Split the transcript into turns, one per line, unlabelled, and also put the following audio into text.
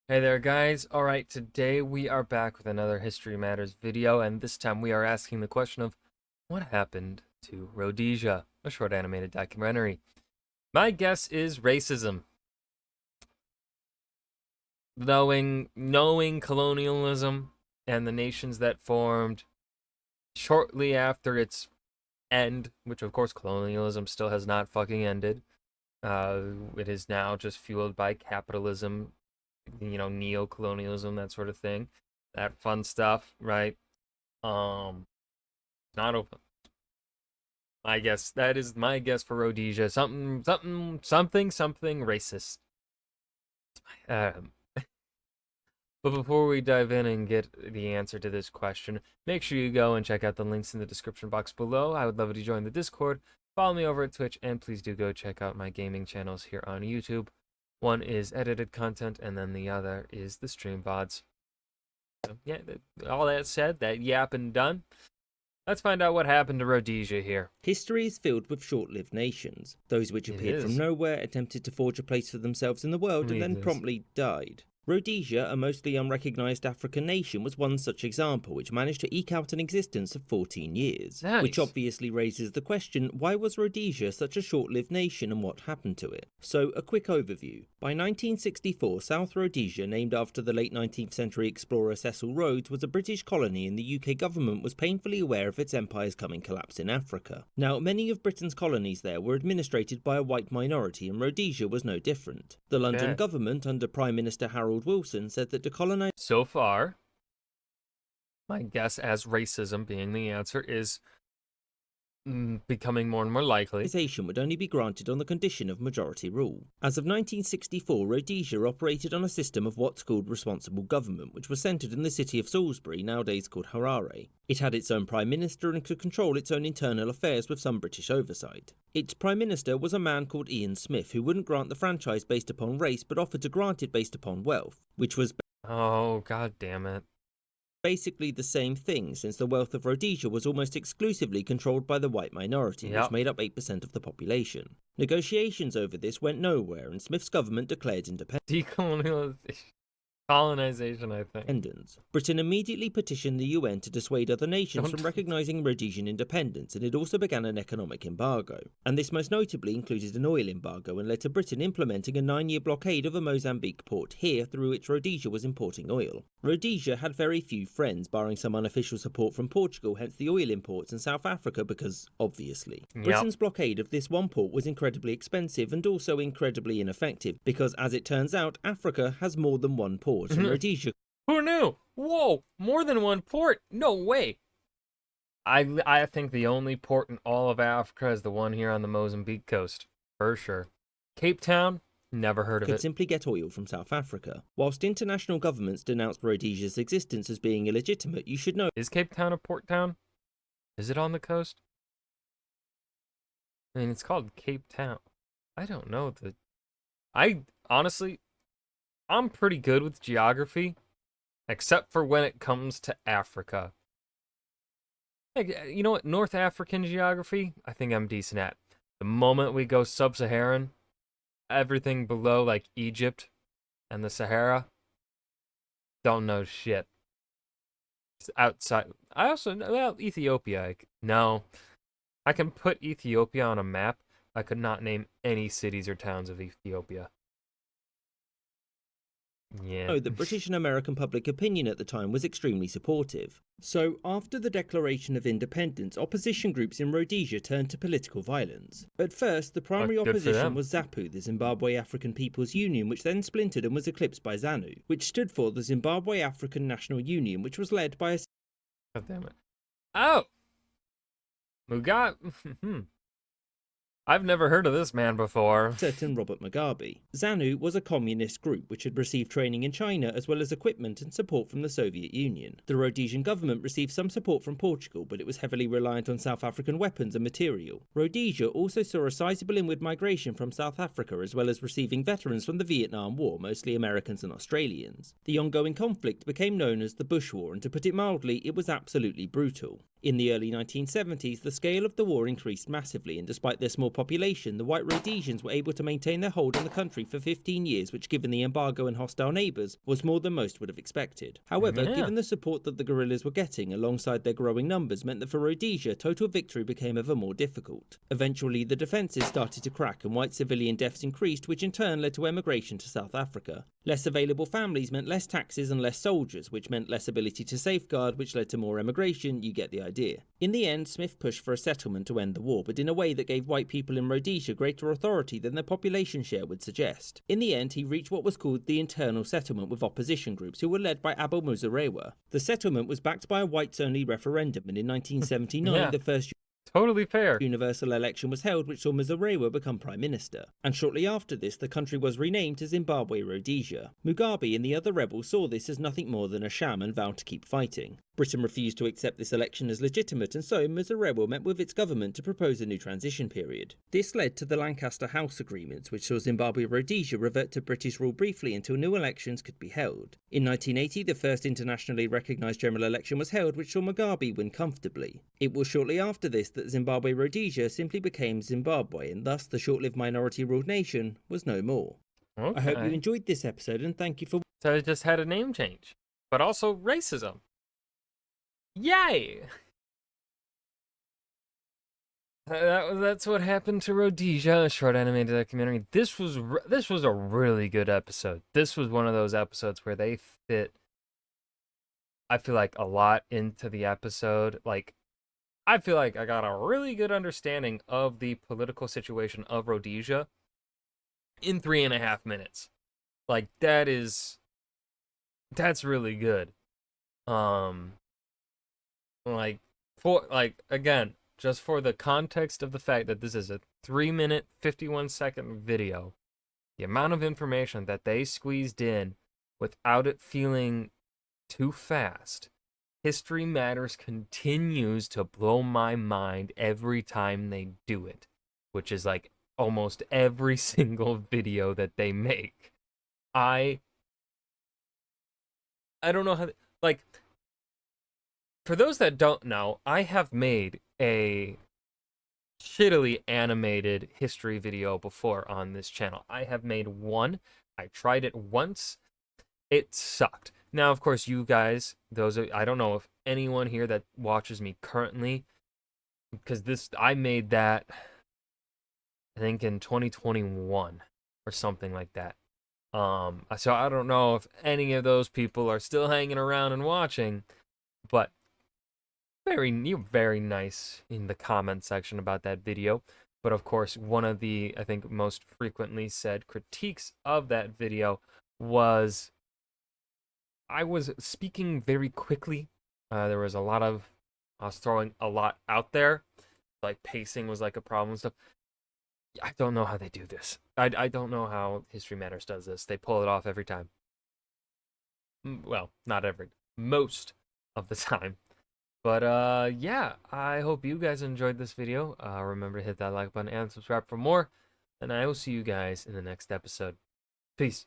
Hey there guys, alright, today we are back with another History Matters video, and this time we are asking the question of what happened to Rhodesia, a short animated documentary. My guess is racism. Knowing colonialism and the nations that formed shortly after its end, which of course colonialism still has not fucking ended. It is now just fueled by capitalism, neo-colonialism, that sort of thing, that fun stuff, right? Not open. I guess that is my guess for Rhodesia. Something racist. Um, but before we dive in and get the answer to this question, make sure you go and check out the links in the description box below. I would love you to join the Discord, follow me over at Twitch, and please do go check out my gaming channels here on YouTube. One is edited content, and then the other is the stream VODs. So, yeah, all that said, that yapping done, let's find out what happened to Rhodesia here.
History is filled with short-lived nations. Those which appeared from nowhere attempted to forge a place for themselves in the world and then promptly died. Rhodesia, a mostly unrecognised African nation, was one such example, which managed to eke out an existence of 14 years.
Nice.
Which obviously raises the question, why was Rhodesia such a short-lived nation and what happened to it? So, a quick overview. By 1964, South Rhodesia, named after the late 19th century explorer Cecil Rhodes, was a British colony, and the UK government was painfully aware of its empire's coming collapse in Africa. Now, many of Britain's colonies there were administrated by a white minority, and Rhodesia was no different. The London government, under Prime Minister Harold Wilson, said that decolonization...
So far, my guess, as racism being the answer, is becoming more and more likely,
would only be granted on the condition of majority rule. As of 1964, Rhodesia operated on a system of what's called responsible government, which was centred in the city of Salisbury, nowadays called Harare. It had its own prime minister and could control its own internal affairs with some British oversight. Its prime minister was a man called Ian Smith, who wouldn't grant the franchise based upon race, but offered to grant it based upon wealth, which was...
Oh, god damn it.
Basically the same thing, since the wealth of Rhodesia was almost exclusively controlled by the white minority, which made up 8% of the population. Negotiations over this went nowhere, and Smith's government declared independence.
Colonization, I think.
Britain immediately petitioned the UN to dissuade other nations from recognising Rhodesian independence, and it also began an economic embargo. And this most notably included an oil embargo and led to Britain implementing a 9-year blockade of a Mozambique port here, through which Rhodesia was importing oil. Rhodesia had very few friends, barring some unofficial support from Portugal, hence the oil imports, and South Africa because, obviously. Britain's blockade of this one port was incredibly expensive and also incredibly ineffective, because as it turns out, Africa has more than one port. And Rhodesia...
Who knew? Whoa, more than one port? No way. I think the only port in all of Africa is the one here on the Mozambique coast, for sure. Cape Town? Never heard of it.
Could simply get oil from South Africa. Whilst international governments denounced Rhodesia's existence as being illegitimate, you should know...
Is Cape Town a port town? Is it on the coast? I mean, it's called Cape Town. I don't know. Honestly, I'm pretty good with geography, except for when it comes to Africa. Like, you know what? North African geography, I think I'm decent at. The moment we go sub-Saharan, everything below, like Egypt and the Sahara, don't know shit. It's outside. I also, well, Ethiopia. No. I can put Ethiopia on a map. I could not name any cities or towns of Ethiopia. Yeah.
The British and American public opinion at the time was extremely supportive. So, after the declaration of independence, opposition groups in Rhodesia turned to political violence. At first, the primary opposition was ZAPU, the Zimbabwe African People's Union, which then splintered and was eclipsed by ZANU, which stood for the Zimbabwe African National Union, which was led by a...
God damn it. Oh! Mugabe? I've never heard of this man before.
Certain Robert Mugabe. ZANU was a communist group which had received training in China as well as equipment and support from the Soviet Union. The Rhodesian government received some support from Portugal, but it was heavily reliant on South African weapons and material. Rhodesia also saw a sizable inward migration from South Africa, as well as receiving veterans from the Vietnam War, mostly Americans and Australians. The ongoing conflict became known as the Bush War, and to put it mildly, it was absolutely brutal. In the early 1970s, the scale of the war increased massively, and despite their small population, the white Rhodesians were able to maintain their hold on the country for 15 years, which, given the embargo and hostile neighbours, was more than most would have expected. However,
Yeah.
given the support that the guerrillas were getting alongside their growing numbers meant that for Rhodesia, total victory became ever more difficult. Eventually, the defences started to crack and white civilian deaths increased, which in turn led to emigration to South Africa. Less available families meant less taxes and less soldiers, which meant less ability to safeguard, which led to more emigration. You get the idea. In the end, Smith pushed for a settlement to end the war, but in a way that gave white people in Rhodesia greater authority than their population share would suggest. In the end, he reached what was called the internal settlement with opposition groups who were led by Abel Muzorewa. The settlement was backed by a whites-only referendum, and in 1979
Yeah.
the first
Totally fair.
universal election was held, which saw Muzorewa become prime minister. And shortly after this, the country was renamed to Zimbabwe Rhodesia. Mugabe and the other rebels saw this as nothing more than a sham and vowed to keep fighting. Britain refused to accept this election as legitimate, and so Muzorewa met with its government to propose a new transition period. This led to the Lancaster House Agreements, which saw Zimbabwe Rhodesia revert to British rule briefly until new elections could be held. In 1980, the first internationally recognised general election was held, which saw Mugabe win comfortably. It was shortly after this that Zimbabwe Rhodesia simply became Zimbabwe, and thus the short-lived minority-ruled nation was no more.
Okay.
I hope you enjoyed this episode, and thank you for
So it just had a name change, but also racism. Yay! That's what happened to Rhodesia, a short animated documentary. This was a really good episode. This was one of those episodes where they fit, I feel like, a lot into the episode. Like, I feel like I got a really good understanding of the political situation of Rhodesia in 3.5 minutes. Like, that's really good. Again, just for the context of the fact that this is a 3-minute, 51-second video, the amount of information that they squeezed in without it feeling too fast. History Matters continues to blow my mind every time they do it, which is like almost every single video that they make. I don't know how, like, for those that don't know, I have made a shittily animated history video before on this channel. I have made one. I tried it once. It sucked. Now, of course, you guys, I don't know if anyone here that watches me currently, because I made that, I think in 2021 or something like that. So I don't know if any of those people are still hanging around and watching, but you're very nice in the comment section about that video. But of course, one of the, I think, most frequently said critiques of that video was I was speaking very quickly. I was throwing a lot out there. Like, pacing was like a problem and stuff. I don't know how they do this. I don't know how History Matters does this. They pull it off every time. Well, not most of the time. But yeah, I hope you guys enjoyed this video. Remember to hit that like button and subscribe for more. And I will see you guys in the next episode. Peace.